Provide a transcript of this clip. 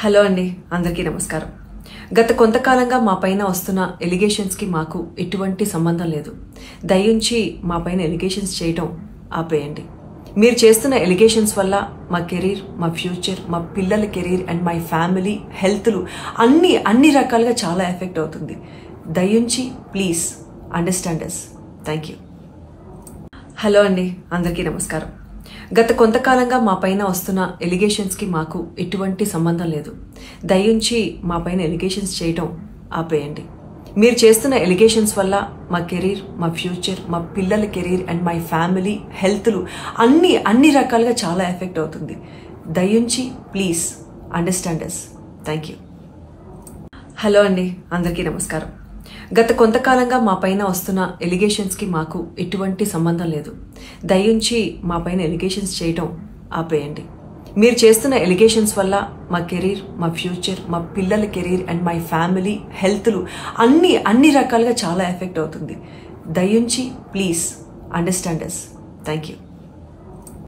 Hello అండి, అందరికీ నమస్కారం. గత కొంతకాలంగా మా పైన వస్తున్న ఎలిగేషన్స్కి మాకు ఎటువంటి సంబంధం లేదు. దయించి మా పైన ఎలిగేషన్స్ చేయటం ఆపేయండి. మీరు చేస్తున్న ఎలిగేషన్స్ వల్ల మా కెరీర్, మా ఫ్యూచర్, మా పిల్లల కెరీర్ అండ్ మై ఫ్యామిలీ హెల్త్లు అన్ని రకాలుగా చాలా ఎఫెక్ట్ అవుతుంది. దయించి please understand us. Thank you. Hello అండి, అందరికీ నమస్కారం. గత కొంతకాలంగా మా పైన వస్తున్న ఎలిగేషన్స్కి మాకు ఎటువంటి సంబంధం లేదు. దయించి మా పైన ఎలిగేషన్స్ చేయటం ఆపేయండి. మీరు చేస్తున్న ఎలిగేషన్స్ వల్ల మా కెరీర్, మా ఫ్యూచర్, మా పిల్లల కెరీర్ అండ్ మై ఫ్యామిలీ హెల్త్లు అన్ని రకాలుగా చాలా ఎఫెక్ట్ అవుతుంది. దయించి please understand us. Thank you. Hello అండి, అందరికీ నమస్కారం. గత కొంతకాలంగా మా పైన వస్తున్న ఎలిగేషన్స్కి మాకు ఎటువంటి సంబంధం లేదు. దయించి మా పైన ఎలిగేషన్స్ చేయటం ఆపేయండి. మీరు చేస్తున్న ఎలిగేషన్స్ వల్ల మా కెరీర్, మా ఫ్యూచర్, మా పిల్లల కెరీర్ అండ్ మై ఫ్యామిలీ హెల్త్లు అన్ని రకాలుగా చాలా ఎఫెక్ట్ అవుతుంది. దయించి please understand us. Thank you.